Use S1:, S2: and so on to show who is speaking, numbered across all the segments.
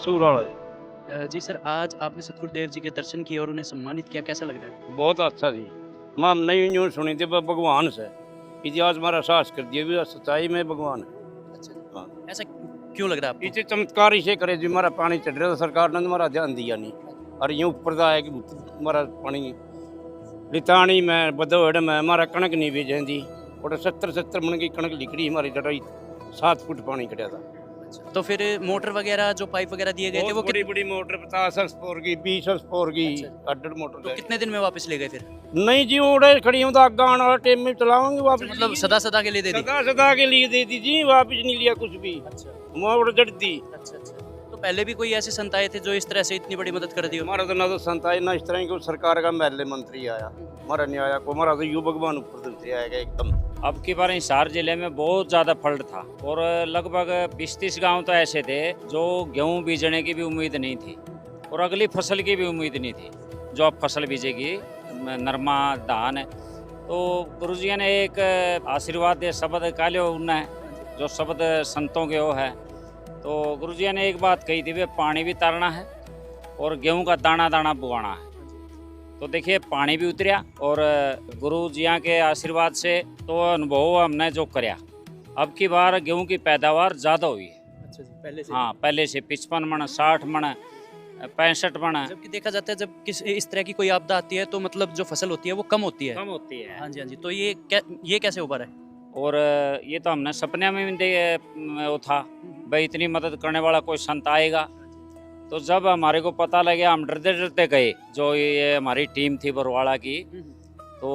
S1: सूराला
S2: जी sir, आज आपने सतगुरुदेव जी के दर्शन किए और उन्हें सम्मानित किया, कैसा लग रहा है?
S1: बहुत अच्छा जी। मैं नहीं न्यूज़ सुनी थी भगवान से इतिहास हमारा साहस कर दिया भी सच्चाई में भगवान है।
S2: अच्छा,
S1: हाँ
S2: ऐसा क्यों लग रहा है आपको?
S1: इसे चमत्कार इसे करे जी हमारा पानी चढ़ रहा था सरकार ने हमारा ध्यान दिया नहीं और यूं ऊपर का है कि हमारा पानी लितानी में बदौड़ में हमारा कणक नहीं भेजें जी और 70 मन की कणक लिखड़ी हमारी लड़ाई 7 फुट पानी कटा था।
S2: अच्छा, तो फिर मोटर वगैरह जो पाइप वगैरह दिए गए थे वो
S1: बहुत बड़ी बड़ी मोटर 50 हॉर्सपावर की 20 हॉर्सपावर की
S2: अच्छा।
S1: अड्डर मोटर
S2: तो
S1: है।
S2: कितने दिन में वापस ले गए फिर?
S1: नहीं जी उड़े खड़ी हूँ तो आगे आने वाला टाइम में चलाऊंगी वापस।
S2: मतलब सदा सदा के लिए दे दी?
S1: सदा सदा के लिए दे दी जी वापस नहीं लिया कुछ भी।
S2: अच्छा
S1: मोड़ जड़ दी।
S2: अच्छा अच्छा। तो पहले भी कोई ऐसे संत आए थे जो इस तरह से इतनी बड़ी मदद कर दी हो?
S1: हमारा तो ना तो संत आया ना इस तरह की सरकार का महल्ले मंत्री आया हमारा नहीं आया को हमारा तो यू भगवान ऊपर से आएगा एकदम।
S3: अब की बार हिसार जिले में बहुत ज़्यादा फ्लड था और लगभग 20-30 गांव तो ऐसे थे जो गेहूं बीजने की भी उम्मीद नहीं थी और अगली फसल की भी उम्मीद नहीं थी जो अब फसल बीजेगी नरमा धान। तो गुरुजी ने एक आशीर्वाद दे शब्द काले उन्हें जो शब्द संतों के वो है। तो गुरुजी ने एक बात कही थी वे पानी भी तारना है और गेहूं का दाना दाना बुआना है। तो देखिए पानी भी उतरिया और गुरु जिया के आशीर्वाद से तो अनुभव हमने जो करया अब की बार गेहूं की पैदावार ज़्यादा हुई है।
S2: अच्छा जी, पहले से?
S3: हाँ पहले से 55 मन 60 मन 65 मन
S2: जबकि देखा जाता है जब किस इस तरह की कोई आपदा आती है तो मतलब जो फसल होती है वो कम होती है।
S3: कम होती है।
S2: हाँ जी हाँ जी, तो ये कैसे उभरा है?
S3: और ये तो हमने सपने में भी वो था भाई इतनी मदद करने वाला कोई संत आएगा। तो जब हमारे को पता लगा हम डरते डरते गए जो ये हमारी टीम थी बरवाड़ा की। तो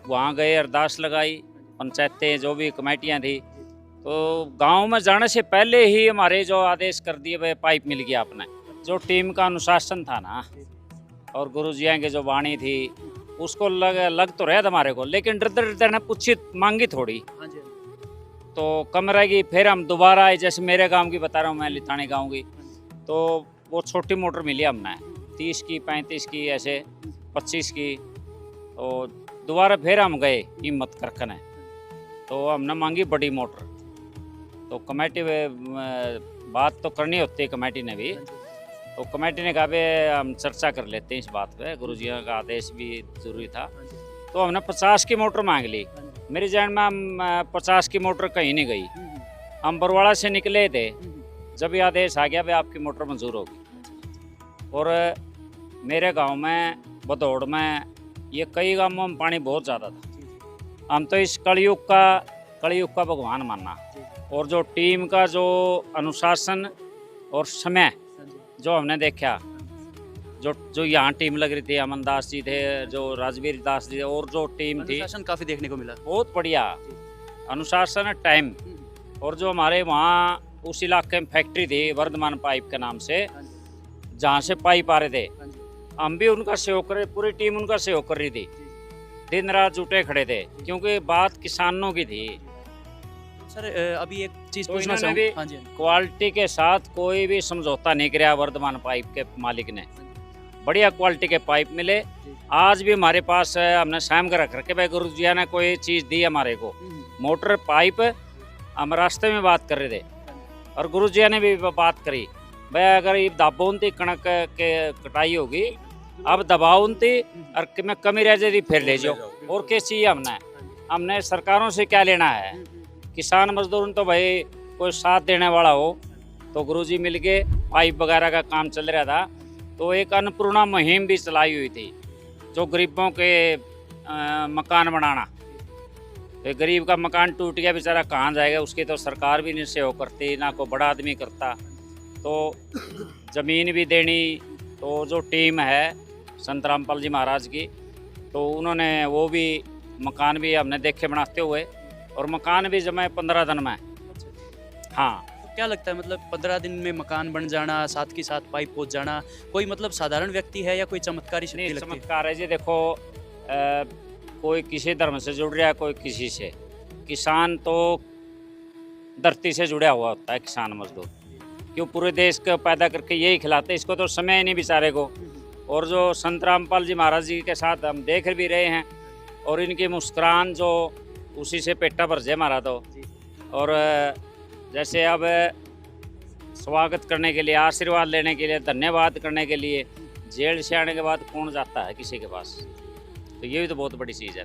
S3: वहाँ गए अरदास लगाई पंचायतें जो भी कमेटियाँ थी तो गांव में जाने से पहले ही हमारे जो आदेश कर दिए भाई पाइप मिल गया अपने जो टीम का अनुशासन था ना और गुरुजिया की जो वाणी थी उसको लग तो रहा था हमारे को लेकिन डरते डरते ने पूछी मांगी थोड़ी
S2: हाँ जी
S3: तो कम रहेगी। फिर हम दोबारा आए जैसे मेरे गांव की बता रहा हूँ मैं लितानी गाँव की तो वो छोटी मोटर मिली हमने 30 की 35 की ऐसे 25 की। तो दोबारा फिर हम गए हिम्मत करके तो हमने मांगी बड़ी मोटर। तो कमेटी बात तो करनी होती है कमेटी ने भी। तो कमेटी ने कहा हम चर्चा कर लेते हैं इस बात पे गुरुजी का आदेश भी जरूरी था। तो हमने 50 की मोटर मांग ली। मेरे जहन में हम 50 की मोटर कहीं नहीं गई। हम बरवाड़ा से निकले थे जब ये आदेश आ गया भाई आपकी मोटर मंजूर होगी। और मेरे गांव में बदौड़ में ये कई गांवों में पानी बहुत ज़्यादा था। हम तो इस कलयुग का भगवान मानना और जो टीम का जो अनुशासन और समय जो हमने देखा जो यहाँ टीम लग रही थी अमन दास जी थे जो राजवीर दास जी और जो टीम थी
S2: अनुशासन काफी देखने को मिला।
S3: बहुत बढ़िया अनुशासन टाइम। और जो हमारे वहाँ उस इलाके में फैक्ट्री थी वर्धमान पाइप के नाम से जहाँ से पाइप आ रहे थे हम भी उनका सहयोग कर पूरी टीम उनका सहयोग कर रही थी दिन रात जुटे खड़े थे क्योंकि बात किसानों की थी।
S2: सर अभी एक चीज
S3: तो
S2: पूछना
S3: इन्होंने भी
S2: चाहूँ। हाँ जी हाँ जी।
S3: क्वालिटी के साथ कोई भी समझौता नहीं किया वर्धमान पाइप के मालिक ने। बढ़िया क्वालिटी के पाइप मिले। आज भी हमारे पास हमने शाम का रख रखे भाई गुरु जी ने कोई चीज़ दी हमारे को मोटर पाइप हम रास्ते में बात कर रहे थे और गुरु जी ने भी बात करी भाई अगर ये दाबोंती कणक के कटाई होगी अब दबाउनती और में कमी रह जाती फिर ले जाओ और क्या चाहिए हमने सरकारों से क्या लेना है। किसान मजदूर तो भाई कोई साथ देने वाला हो। तो गुरुजी मिल के पाइप वगैरह का काम चल रहा था। तो एक अन्नपूर्णा मुहिम भी चलाई हुई थी जो गरीबों के मकान बनाना। तो गरीब का मकान टूट गया बेचारा कहाँ जाएगा उसकी तो सरकार भी नहीं सहयोग करती ना कोई बड़ा आदमी करता। तो ज़मीन भी देनी तो जो टीम है संत रामपाल जी महाराज की तो उन्होंने वो भी मकान भी हमने देखे बनाते हुए और मकान भी जमे 15 दिन में। हाँ
S2: तो क्या लगता है मतलब 15 दिन में मकान बन जाना साथ के साथ पाइप पहुंच जाना कोई मतलब साधारण व्यक्ति है या कोई चमत्कारी शक्ति
S3: नहीं
S2: लगती है?
S3: चमत्कार है जी। देखो कोई किसी धर्म से जुड़ रहा है कोई किसी से। किसान तो धरती से जुड़ा हुआ होता है किसान मजदूर क्यों पूरे देश को पैदा करके यही खिलाते इसको तो समय ही नहीं बेचारे को। और जो संत रामपाल जी महाराज जी के साथ हम देख भी रहे हैं और इनकी मुस्कुरान जो उसी से पेटा भर जाए हमारा तो। और जैसे अब स्वागत करने के लिए, आशीर्वाद लेने के लिए, धन्यवाद करने के लिए जेल से आने के बाद कौन जाता है किसी के पास। तो ये भी तो बहुत बड़ी चीज़ है ना।